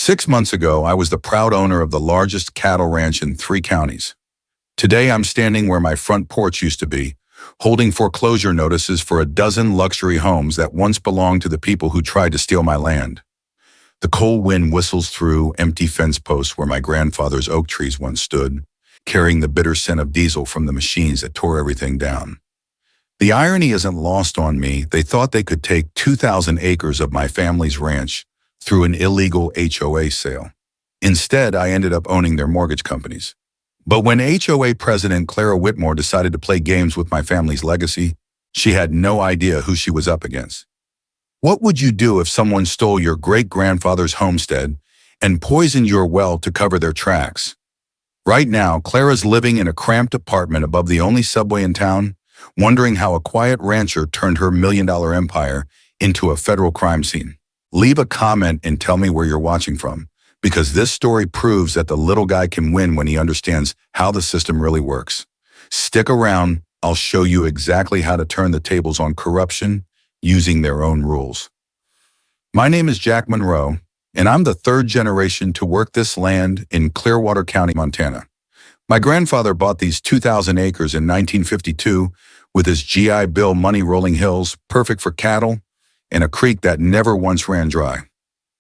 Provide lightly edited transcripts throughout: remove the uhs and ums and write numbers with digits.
6 months ago, I was the proud owner of the largest cattle ranch in 3 counties. Today, I'm standing where my front porch used to be, holding foreclosure notices for a dozen luxury homes that once belonged to the people who tried to steal my land. The cold wind whistles through empty fence posts where my grandfather's oak trees once stood, carrying the bitter scent of diesel from the machines that tore everything down. The irony isn't lost on me. They thought they could take 2,000 acres of my family's ranch through an illegal HOA sale. Instead, I ended up owning their mortgage companies. But when HOA President Clara Whitmore decided to play games with my family's legacy, she had no idea who she was up against. What would you do if someone stole your great-grandfather's homestead and poisoned your well to cover their tracks? Right now, Clara's living in a cramped apartment above the only subway in town, wondering how a quiet rancher turned her million-dollar empire into a federal crime scene. Leave a comment and tell me where you're watching from, because this story proves that the little guy can win when he understands how the system really works. Stick around, I'll show you exactly how to turn the tables on corruption using their own rules. My name is Jack Monroe, and I'm the third generation to work this land in Clearwater County, Montana. My grandfather bought these 2,000 acres in 1952 with his GI Bill money rolling hills, perfect for cattle, and a creek that never once ran dry.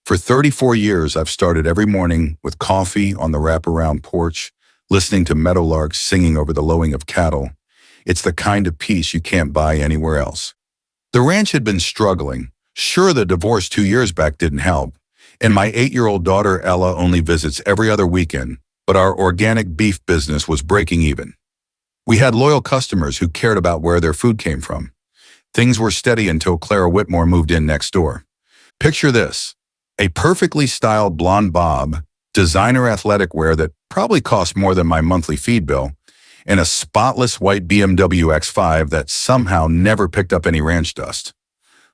For 34 years, I've started every morning with coffee on the wraparound porch, listening to meadowlarks singing over the lowing of cattle. It's the kind of peace you can't buy anywhere else. The ranch had been struggling. Sure, the divorce 2 years back didn't help, and my 8-year-old daughter Ella only visits every other weekend, but our organic beef business was breaking even. We had loyal customers who cared about where their food came from. Things were steady until Clara Whitmore moved in next door. Picture this: a perfectly styled blonde bob, designer athletic wear that probably cost more than my monthly feed bill, and a spotless white BMW X5 that somehow never picked up any ranch dust.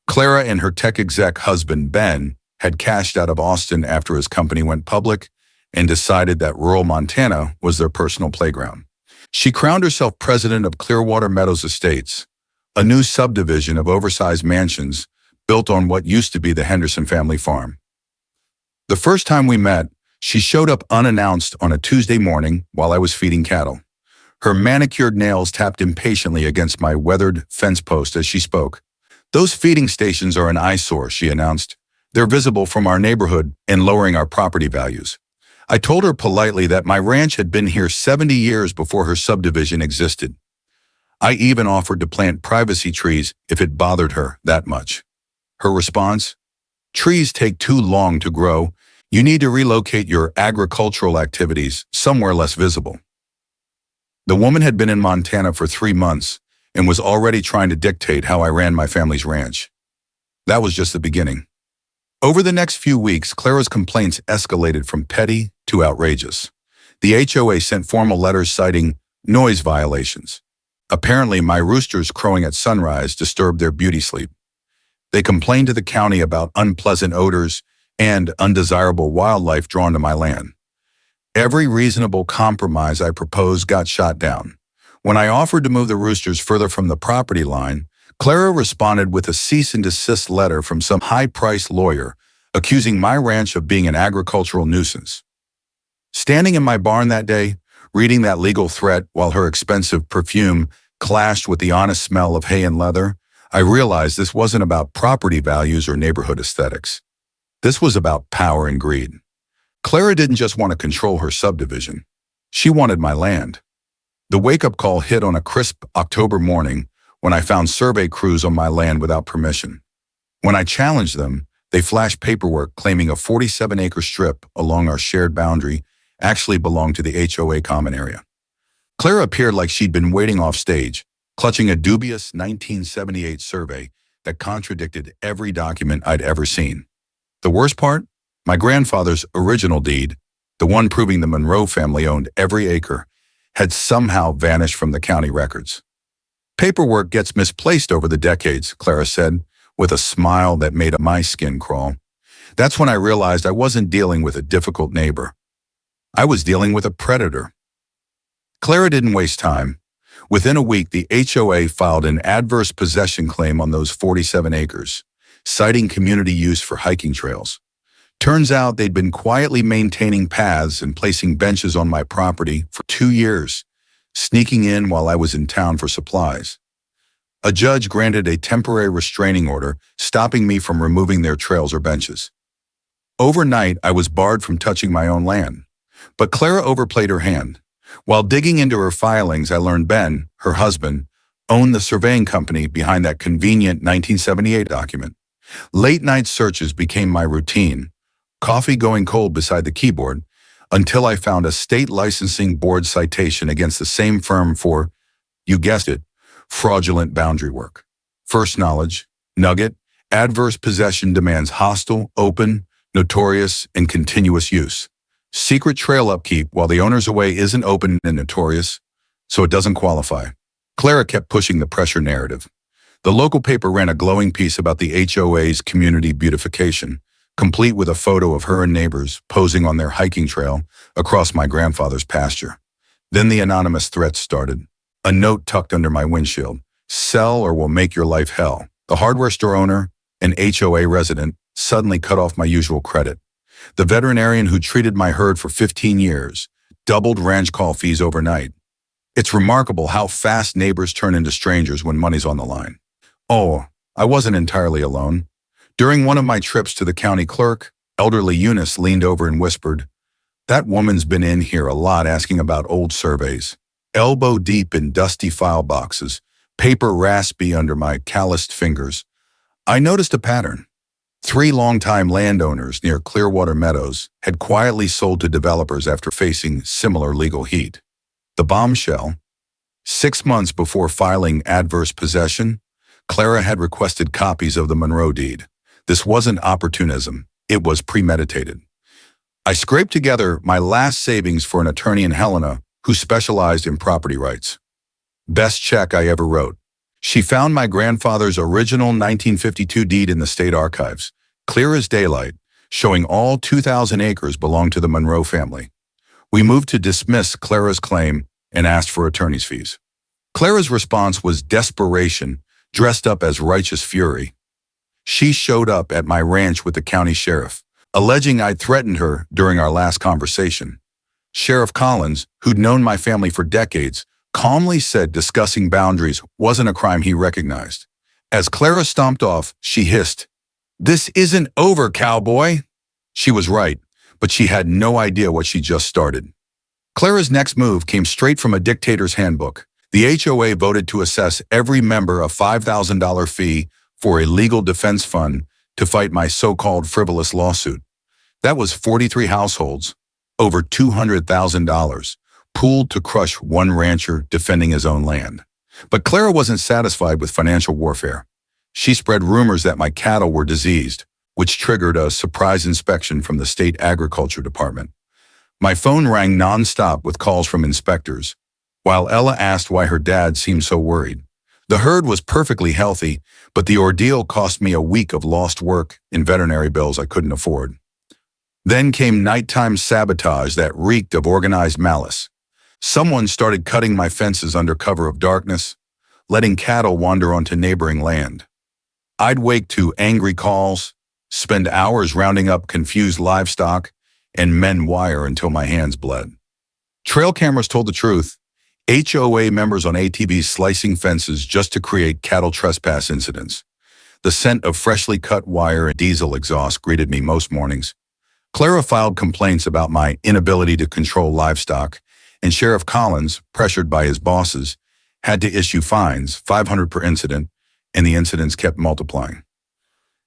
Clara and her tech exec husband, Ben, had cashed out of Austin after his company went public and decided that rural Montana was their personal playground. She crowned herself president of Clearwater Meadows Estates, a new subdivision of oversized mansions built on what used to be the Henderson family farm. The first time we met, she showed up unannounced on a Tuesday morning while I was feeding cattle. Her manicured nails tapped impatiently against my weathered fence post as she spoke. "Those feeding stations are an eyesore," she announced. "They're visible from our neighborhood and lowering our property values." I told her politely that my ranch had been here 70 years before her subdivision existed. I even offered to plant privacy trees if it bothered her that much. Her response: "Trees take too long to grow. You need to relocate your agricultural activities somewhere less visible." The woman had been in Montana for 3 months and was already trying to dictate how I ran my family's ranch. That was just the beginning. Over the next few weeks, Clara's complaints escalated from petty to outrageous. The HOA sent formal letters citing noise violations. Apparently, my roosters crowing at sunrise disturbed their beauty sleep. They complained to the county about unpleasant odors and undesirable wildlife drawn to my land. Every reasonable compromise I proposed got shot down. When I offered to move the roosters further from the property line, Clara responded with a cease and desist letter from some high-priced lawyer accusing my ranch of being an agricultural nuisance. Standing in my barn that day, reading that legal threat while her expensive perfume clashed with the honest smell of hay and leather, I realized this wasn't about property values or neighborhood aesthetics. This was about power and greed. Clara didn't just want to control her subdivision. She wanted my land. The wake-up call hit on a crisp October morning when I found survey crews on my land without permission. When I challenged them, they flashed paperwork claiming a 47-acre strip along our shared boundary actually belonged to the HOA common area. Clara appeared like she'd been waiting off stage, clutching a dubious 1978 survey that contradicted every document I'd ever seen. The worst part? My grandfather's original deed, the one proving the Monroe family owned every acre, had somehow vanished from the county records. "Paperwork gets misplaced over the decades," Clara said, with a smile that made my skin crawl. That's when I realized I wasn't dealing with a difficult neighbor. I was dealing with a predator. Clara didn't waste time. Within a week, the HOA filed an adverse possession claim on those 47 acres, citing community use for hiking trails. Turns out they'd been quietly maintaining paths and placing benches on my property for 2 years, sneaking in while I was in town for supplies. A judge granted a temporary restraining order, stopping me from removing their trails or benches. Overnight, I was barred from touching my own land. But Clara overplayed her hand. While digging into her filings, I learned Ben, her husband, owned the surveying company behind that convenient 1978 document. Late-night searches became my routine, coffee going cold beside the keyboard, until I found a state licensing board citation against the same firm for, you guessed it, fraudulent boundary work. First knowledge, nugget, adverse possession demands hostile, open, notorious, and continuous use. Secret trail upkeep while the owner's away isn't open and notorious, so it doesn't qualify. Clara kept pushing the pressure narrative. The local paper ran a glowing piece about the HOA's community beautification, complete with a photo of her and neighbors posing on their hiking trail across my grandfather's pasture. Then the anonymous threats started. A note tucked under my windshield. Sell or we'll make your life hell. The hardware store owner, an HOA resident, suddenly cut off my usual credit. The veterinarian who treated my herd for 15 years doubled ranch call fees overnight. It's remarkable how fast neighbors turn into strangers when money's on the line. Oh, I wasn't entirely alone. During one of my trips to the county clerk, elderly Eunice leaned over and whispered, "That woman's been in here a lot asking about old surveys." Elbow deep in dusty file boxes, paper raspy under my calloused fingers. I noticed a pattern. 3 longtime landowners near Clearwater Meadows had quietly sold to developers after facing similar legal heat. The bombshell: 6 months before filing adverse possession, Clara had requested copies of the Monroe deed. This wasn't opportunism, it was premeditated. I scraped together my last savings for an attorney in Helena who specialized in property rights. Best check I ever wrote. She found my grandfather's original 1952 deed in the state archives, clear as daylight, showing all 2,000 acres belonged to the Monroe family. We moved to dismiss Clara's claim and asked for attorney's fees. Clara's response was desperation, dressed up as righteous fury. She showed up at my ranch with the county sheriff, alleging I'd threatened her during our last conversation. Sheriff Collins, who'd known my family for decades, calmly said discussing boundaries wasn't a crime he recognized. As Clara stomped off, she hissed, "This isn't over, cowboy." She was right, but she had no idea what she just started. Clara's next move came straight from a dictator's handbook. The HOA voted to assess every member a $5,000 fee for a legal defense fund to fight my so-called frivolous lawsuit. That was 43 households, over $200,000, pooled to crush one rancher defending his own land. But Clara wasn't satisfied with financial warfare. She spread rumors that my cattle were diseased, which triggered a surprise inspection from the state agriculture department. My phone rang nonstop with calls from inspectors, while Ella asked why her dad seemed so worried. The herd was perfectly healthy, but the ordeal cost me a week of lost work and veterinary bills I couldn't afford. Then came nighttime sabotage that reeked of organized malice. Someone started cutting my fences under cover of darkness, letting cattle wander onto neighboring land. I'd wake to angry calls, spend hours rounding up confused livestock, and mend wire until my hands bled. Trail cameras told the truth. HOA members on ATVs slicing fences just to create cattle trespass incidents. The scent of freshly cut wire and diesel exhaust greeted me most mornings. Clara filed complaints about my inability to control livestock, and Sheriff Collins, pressured by his bosses, had to issue fines, $500 per incident, and the incidents kept multiplying.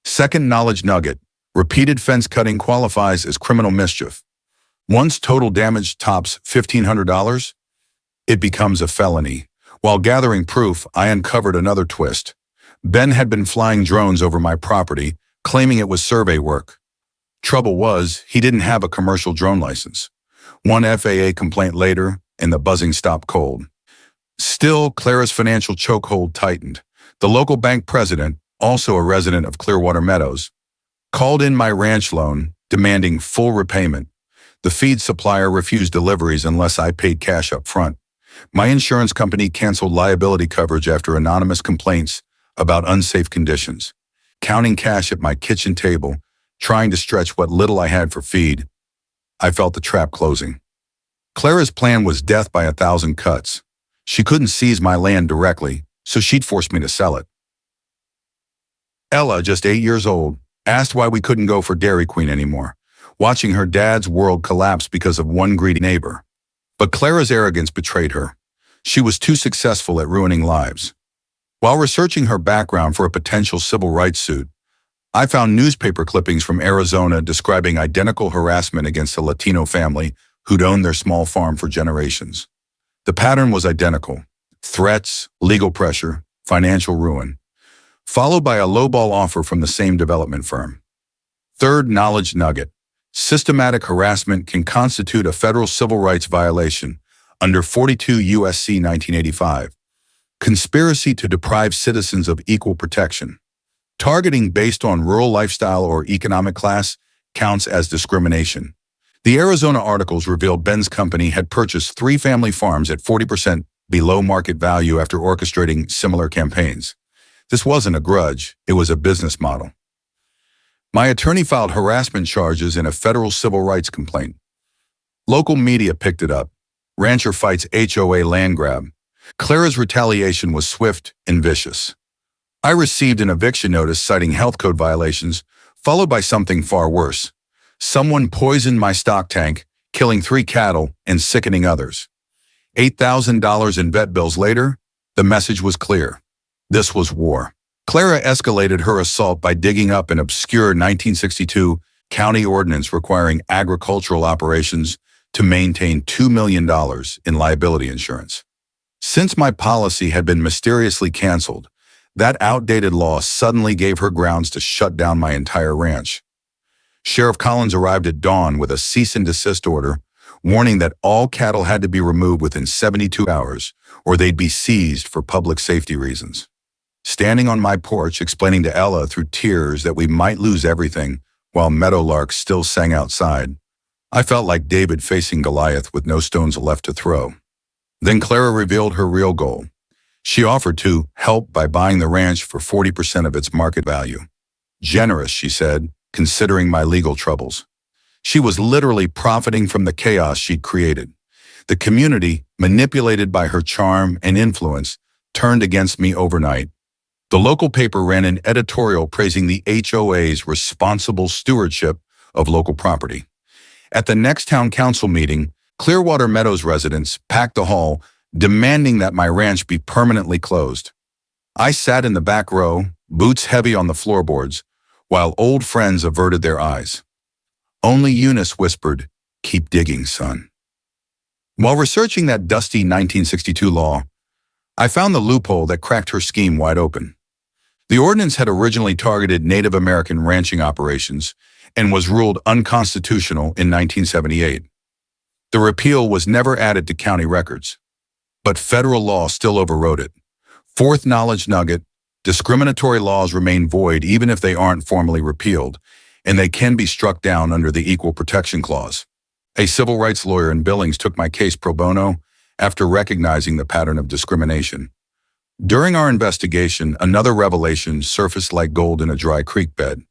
Second knowledge nugget: repeated fence cutting qualifies as criminal mischief. Once total damage tops $1,500, it becomes a felony. While gathering proof, I uncovered another twist. Ben had been flying drones over my property, claiming it was survey work. Trouble was, he didn't have a commercial drone license. One FAA complaint later, and the buzzing stopped cold. Still, Clara's financial chokehold tightened. The local bank president, also a resident of Clearwater Meadows, called in my ranch loan, demanding full repayment. The feed supplier refused deliveries unless I paid cash up front. My insurance company canceled liability coverage after anonymous complaints about unsafe conditions. Counting cash at my kitchen table, trying to stretch what little I had for feed. I felt the trap closing. Clara's plan was death by 1,000 cuts. She couldn't seize my land directly, so she'd force me to sell it. Ella, just 8 years old, asked why we couldn't go for Dairy Queen anymore, watching her dad's world collapse because of one greedy neighbor. But Clara's arrogance betrayed her. She was too successful at ruining lives. While researching her background for a potential civil rights suit, I found newspaper clippings from Arizona describing identical harassment against a Latino family who'd owned their small farm for generations. The pattern was identical: threats, legal pressure, financial ruin, followed by a lowball offer from the same development firm. Third knowledge nugget: systematic harassment can constitute a federal civil rights violation under 42 U.S.C. 1985. Conspiracy to deprive citizens of equal protection. Targeting based on rural lifestyle or economic class counts as discrimination. The Arizona articles revealed Ben's company had purchased 3 family farms at 40% below market value after orchestrating similar campaigns. This wasn't a grudge, it was a business model. My attorney filed harassment charges in a federal civil rights complaint. Local media picked it up. Rancher fights HOA land grab. Clara's retaliation was swift and vicious. I received an eviction notice citing health code violations, followed by something far worse. Someone poisoned my stock tank, killing 3 cattle and sickening others. $8,000 in vet bills later, the message was clear. This was war. Clara escalated her assault by digging up an obscure 1962 county ordinance requiring agricultural operations to maintain $2 million in liability insurance. Since my policy had been mysteriously canceled, that outdated law suddenly gave her grounds to shut down my entire ranch. Sheriff Collins arrived at dawn with a cease and desist order, warning that all cattle had to be removed within 72 hours or they'd be seized for public safety reasons. Standing on my porch explaining to Ella through tears that we might lose everything while meadowlarks still sang outside, I felt like David facing Goliath with no stones left to throw. Then Clara revealed her real goal. She offered to help by buying the ranch for 40% of its market value. Generous, she said, considering my legal troubles. She was literally profiting from the chaos she'd created. The community, manipulated by her charm and influence, turned against me overnight. The local paper ran an editorial praising the HOA's responsible stewardship of local property. At the next town council meeting, Clearwater Meadows residents packed the hall, demanding that my ranch be permanently closed. I sat in the back row, boots heavy on the floorboards, while old friends averted their eyes. Only Eunice whispered, "Keep digging, son." While researching that dusty 1962 law, I found the loophole that cracked her scheme wide open. The ordinance had originally targeted Native American ranching operations and was ruled unconstitutional in 1978. The repeal was never added to county records, but federal law still overrode it. Fourth knowledge nugget: discriminatory laws remain void even if they aren't formally repealed, and they can be struck down under the Equal Protection Clause. A civil rights lawyer in Billings took my case pro bono after recognizing the pattern of discrimination. During our investigation, another revelation surfaced like gold in a dry creek bed.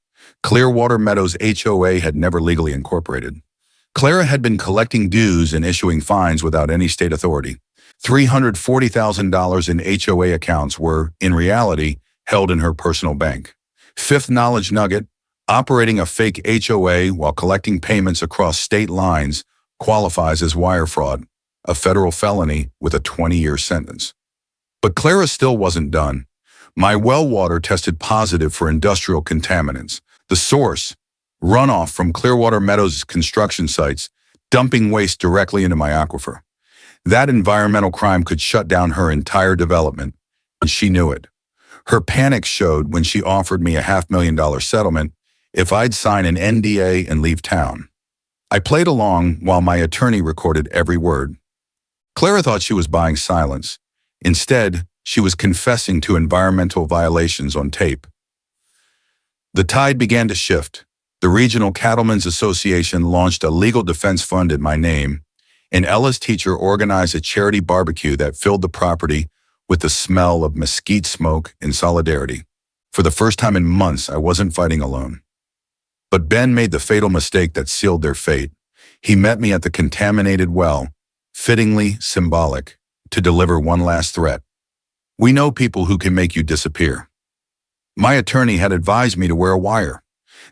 Clearwater Meadows HOA had never legally incorporated. Clara had been collecting dues and issuing fines without any state authority. $340,000 in HOA accounts were, in reality, held in her personal bank. Fifth knowledge nugget: operating a fake HOA while collecting payments across state lines qualifies as wire fraud, a federal felony with a 20-year sentence. But Clara still wasn't done. My well water tested positive for industrial contaminants. The source: runoff from Clearwater Meadows construction sites, dumping waste directly into my aquifer. That environmental crime could shut down her entire development, and she knew it. Her panic showed when she offered me a $500,000 settlement if I'd sign an NDA and leave town. I played along while my attorney recorded every word. Clara thought she was buying silence. Instead, she was confessing to environmental violations on tape. The tide began to shift. The Regional Cattlemen's Association launched a legal defense fund in my name, and Ella's teacher organized a charity barbecue that filled the property with the smell of mesquite smoke in solidarity. For the first time in months, I wasn't fighting alone. But Ben made the fatal mistake that sealed their fate. He met me at the contaminated well, fittingly symbolic, to deliver one last threat. We know people who can make you disappear. My attorney had advised me to wear a wire.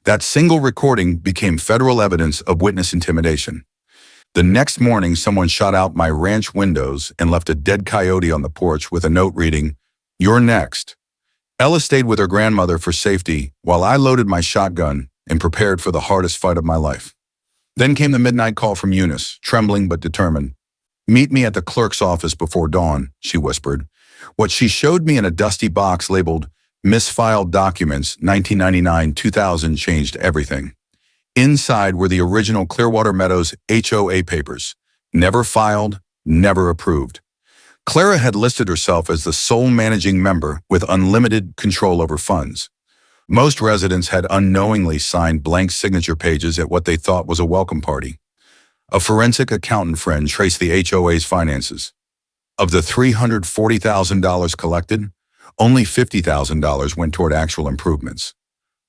That single recording became federal evidence of witness intimidation. The next morning, someone shot out my ranch windows and left a dead coyote on the porch with a note reading, "You're next." Ella stayed with her grandmother for safety while I loaded my shotgun and prepared for the hardest fight of my life. Then came the midnight call from Eunice, trembling but determined. "Meet me at the clerk's office before dawn," she whispered. What she showed me in a dusty box labeled Misfiled Documents 1999-2000 changed everything. Inside were the original Clearwater Meadows HOA papers. Never filed, never approved. Clara had listed herself as the sole managing member with unlimited control over funds. Most residents had unknowingly signed blank signature pages at what they thought was a welcome party. A forensic accountant friend traced the HOA's finances. Of the $340,000 collected, only $50,000 went toward actual improvements.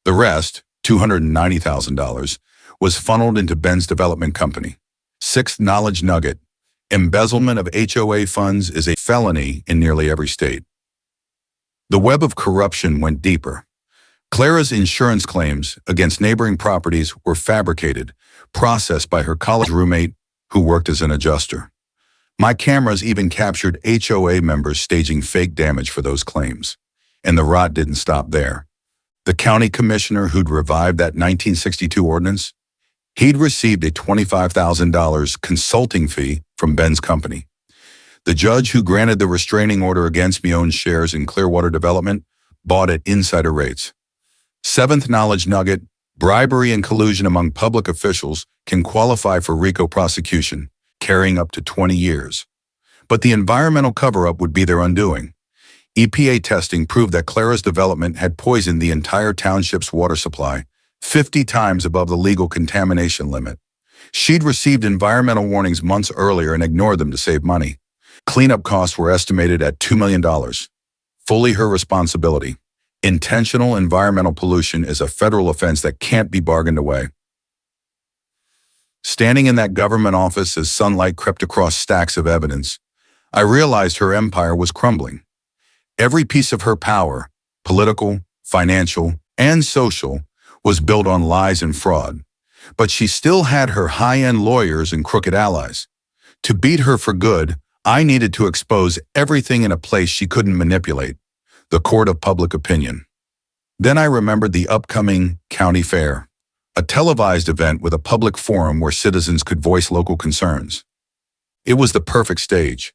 The rest, $290,000, was funneled into Ben's development company. Sixth knowledge nugget: embezzlement of HOA funds is a felony in nearly every state. The web of corruption went deeper. Clara's insurance claims against neighboring properties were fabricated, processed by her college roommate who worked as an adjuster. My cameras even captured HOA members staging fake damage for those claims. And the rot didn't stop there. The county commissioner who'd revived that 1962 ordinance, he'd received a $25,000 consulting fee from Ben's company. The judge who granted the restraining order against me owned shares in Clearwater Development, bought at insider rates. Seventh knowledge nugget: bribery and collusion among public officials can qualify for RICO prosecution, carrying up to 20 years. But the environmental cover-up would be their undoing. EPA testing proved that Clara's development had poisoned the entire township's water supply, 50 times above the legal contamination limit. She'd received environmental warnings months earlier and ignored them to save money. Cleanup costs were estimated at $2 million. Fully her responsibility. Intentional environmental pollution is a federal offense that can't be bargained away. Standing in that government office as sunlight crept across stacks of evidence, I realized her empire was crumbling. Every piece of her power, political, financial, and social, was built on lies and fraud. But she still had her high-end lawyers and crooked allies. To beat her for good, I needed to expose everything in a place she couldn't manipulate: the court of public opinion. Then I remembered the upcoming county fair, a televised event with a public forum where citizens could voice local concerns. It was the perfect stage.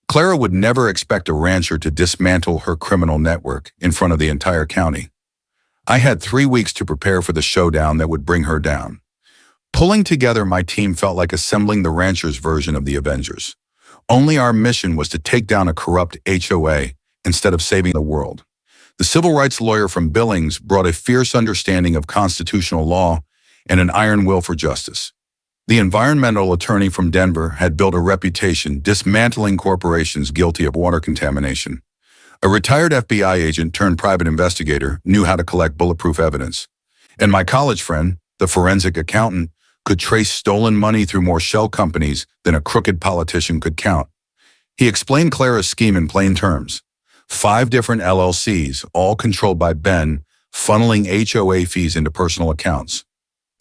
Clara would never expect a rancher to dismantle her criminal network in front of the entire county. I had 3 weeks to prepare for the showdown that would bring her down. Pulling together my team felt like assembling the rancher's version of the Avengers. Only our mission was to take down a corrupt HOA instead of saving the world. The civil rights lawyer from Billings brought a fierce understanding of constitutional law and an iron will for justice. The environmental attorney from Denver had built a reputation dismantling corporations guilty of water contamination. A retired FBI agent turned private investigator knew how to collect bulletproof evidence. And my college friend, the forensic accountant, could trace stolen money through more shell companies than a crooked politician could count. He explained Clara's scheme in plain terms. 5 different LLCs, all controlled by Ben, funneling HOA fees into personal accounts.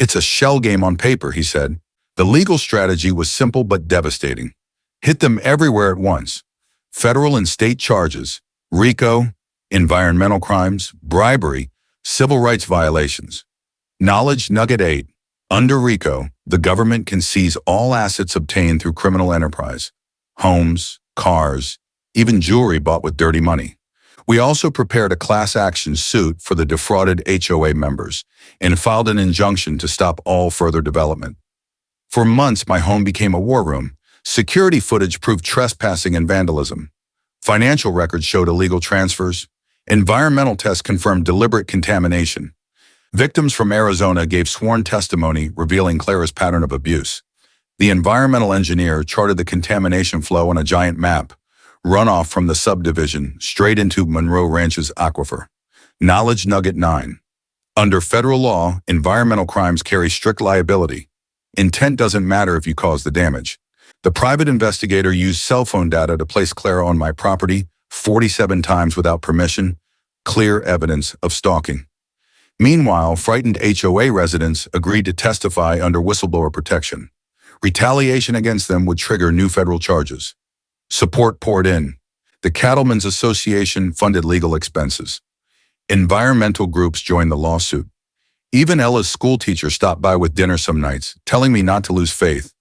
"It's a shell game on paper," he said. The legal strategy was simple but devastating. Hit them everywhere at once. Federal and state charges, RICO, environmental crimes, bribery, civil rights violations. Knowledge nugget 8. Under RICO, the government can seize all assets obtained through criminal enterprise. Homes, cars, even jewelry bought with dirty money. We also prepared a class action suit for the defrauded HOA members and filed an injunction to stop all further development. For months, my home became a war room. Security footage proved trespassing and vandalism. Financial records showed illegal transfers. Environmental tests confirmed deliberate contamination. Victims from Arizona gave sworn testimony revealing Clara's pattern of abuse. The environmental engineer charted the contamination flow on a giant map, runoff from the subdivision straight into Monroe Ranch's aquifer. Knowledge nugget 9. Under federal law, environmental crimes carry strict liability. Intent doesn't matter if you cause the damage. The private investigator used cell phone data to place Clara on my property 47 times without permission, clear evidence of stalking. Meanwhile, frightened HOA residents agreed to testify under whistleblower protection. Retaliation against them would trigger new federal charges. Support poured in. The Cattlemen's Association funded legal expenses. Environmental groups joined the lawsuit. Even Ella's schoolteacher stopped by with dinner some nights, telling me not to lose faith.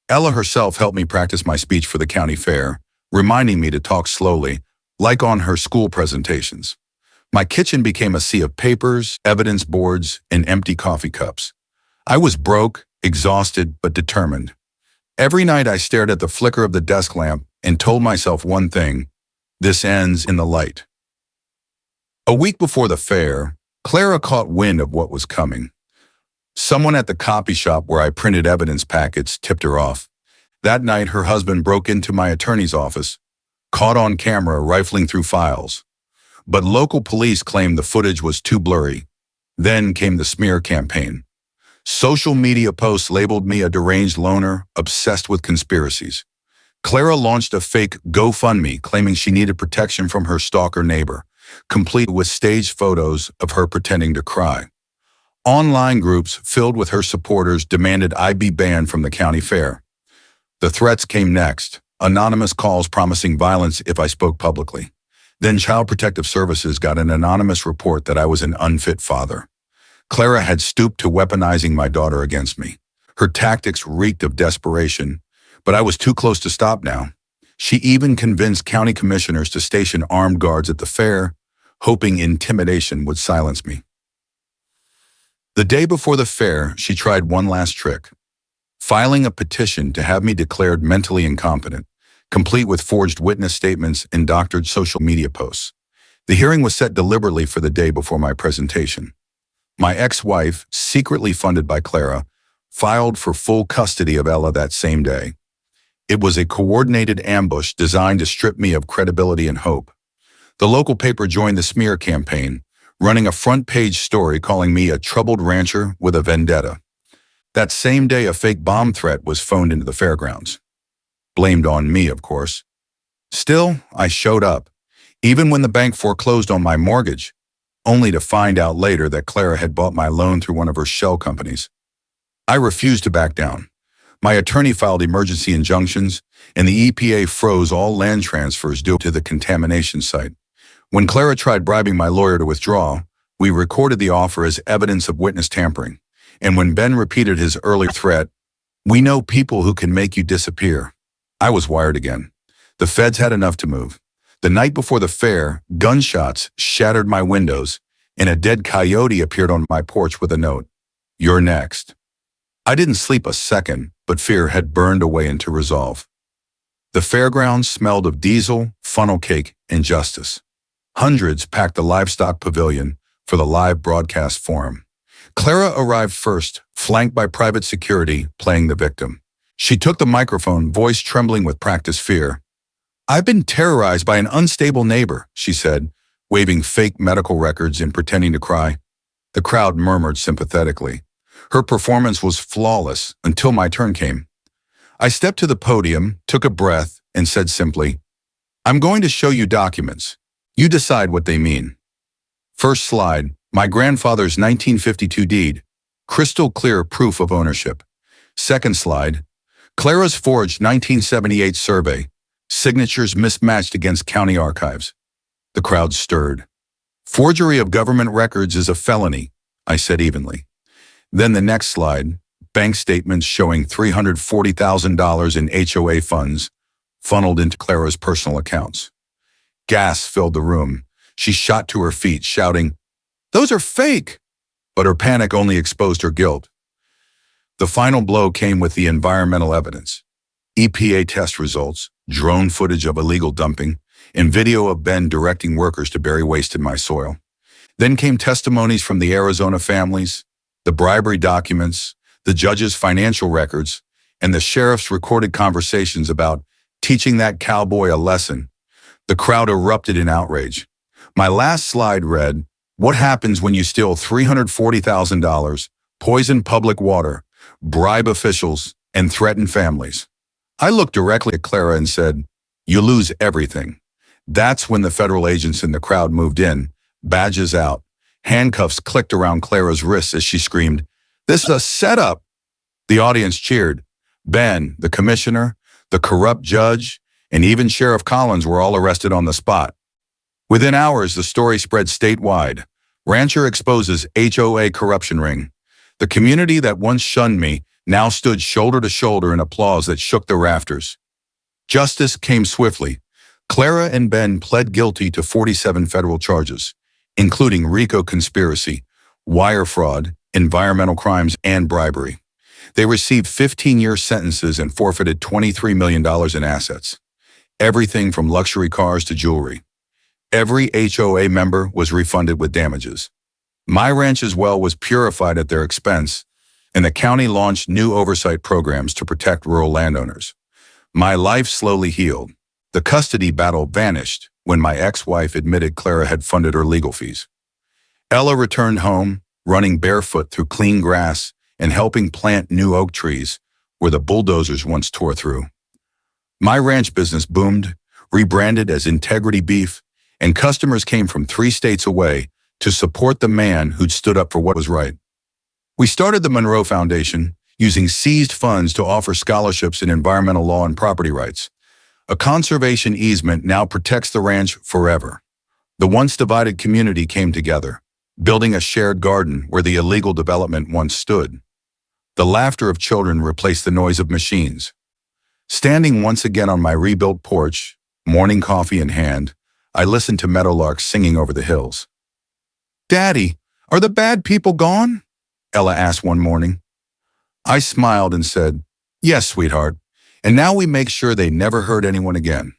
Ella herself helped me practice my speech for the county fair, reminding me to talk slowly, like on her school presentations. My kitchen became a sea of papers, evidence boards, and empty coffee cups. I was broke, exhausted, but determined. Every night I stared at the flicker of the desk lamp and told myself one thing: this ends in the light. A week before the fair, Clara caught wind of what was coming. Someone at the copy shop where I printed evidence packets tipped her off. That night, her husband broke into my attorney's office, caught on camera rifling through files. But local police claimed the footage was too blurry. Then came the smear campaign. Social media posts labeled me a deranged loner, obsessed with conspiracies. Clara launched a fake GoFundMe claiming she needed protection from her stalker neighbor, complete with staged photos of her pretending to cry. Online groups filled with her supporters demanded I be banned from the county fair. The threats came next, anonymous calls promising violence if I spoke publicly. Then Child Protective Services got an anonymous report that I was an unfit father. Clara had stooped to weaponizing my daughter against me. Her tactics reeked of desperation, but I was too close to stop now. She even convinced county commissioners to station armed guards at the fair, hoping intimidation would silence me. The day before the fair, she tried one last trick, filing a petition to have me declared mentally incompetent, complete with forged witness statements and doctored social media posts. The hearing was set deliberately for the day before my presentation. My ex-wife, secretly funded by Clara, filed for full custody of Ella that same day. It was a coordinated ambush designed to strip me of credibility and hope. The local paper joined the smear campaign, running a front-page story calling me a troubled rancher with a vendetta. That same day, a fake bomb threat was phoned into the fairgrounds. Blamed on me, of course. Still, I showed up, even when the bank foreclosed on my mortgage, only to find out later that Clara had bought my loan through one of her shell companies. I refused to back down. My attorney filed emergency injunctions, and the EPA froze all land transfers due to the contamination site. When Clara tried bribing my lawyer to withdraw, we recorded the offer as evidence of witness tampering. And when Ben repeated his earlier threat, "We know people who can make you disappear," I was wired again. The feds had enough to move. The night before the fair, gunshots shattered my windows, and a dead coyote appeared on my porch with a note, "You're next." I didn't sleep a second, but fear had burned away into resolve. The fairgrounds smelled of diesel, funnel cake, and justice. Hundreds packed the livestock pavilion for the live broadcast forum. Clara arrived first, flanked by private security, playing the victim. She took the microphone, voice trembling with practiced fear. "I've been terrorized by an unstable neighbor," she said, waving fake medical records and pretending to cry. The crowd murmured sympathetically. Her performance was flawless until my turn came. I stepped to the podium, took a breath, and said simply, "I'm going to show you documents. You decide what they mean." First slide, my grandfather's 1952 deed, crystal clear proof of ownership. Second slide, Clara's forged 1978 survey, signatures mismatched against county archives. The crowd stirred. "Forgery of government records is a felony," I said evenly. Then the next slide, bank statements showing $340,000 in HOA funds funneled into Clara's personal accounts. Gas filled the room. She shot to her feet, shouting, "Those are fake!" But her panic only exposed her guilt. The final blow came with the environmental evidence. EPA test results, drone footage of illegal dumping, and video of Ben directing workers to bury waste in my soil. Then came testimonies from the Arizona families, the bribery documents, the judge's financial records, and the sheriff's recorded conversations about teaching that cowboy a lesson. The crowd erupted in outrage. My last slide read, What happens when you steal $340,000, poison public water, bribe officials, and threaten families? I looked directly at Clara and said, "You lose everything." That's when the federal agents in the crowd moved in, badges out. Handcuffs clicked around Clara's wrists as she screamed, "This is a setup!" The audience cheered. Ben, the commissioner, the corrupt judge, and even Sheriff Collins were all arrested on the spot. Within hours, the story spread statewide. Rancher exposes HOA corruption ring. The community that once shunned me now stood shoulder to shoulder in applause that shook the rafters. Justice came swiftly. Clara and Ben pled guilty to 47 federal charges, including RICO conspiracy, wire fraud, environmental crimes, and bribery. They received 15-year sentences and forfeited $23 million in assets. Everything from luxury cars to jewelry. Every HOA member was refunded with damages. My ranch's well was purified at their expense, and the county launched new oversight programs to protect rural landowners. My life slowly healed. The custody battle vanished when my ex-wife admitted Clara had funded her legal fees. Ella returned home, running barefoot through clean grass and helping plant new oak trees where the bulldozers once tore through. My ranch business boomed, rebranded as Integrity Beef, and customers came from 3 states away to support the man who'd stood up for what was right. We started the Monroe Foundation, using seized funds to offer scholarships in environmental law and property rights. A conservation easement now protects the ranch forever. The once divided community came together, building a shared garden where the illegal development once stood. The laughter of children replaced the noise of machines. Standing once again on my rebuilt porch, morning coffee in hand, I listened to meadowlarks singing over the hills. "Daddy, are the bad people gone?" Ella asked one morning. I smiled and said, "Yes, sweetheart, and now we make sure they never hurt anyone again."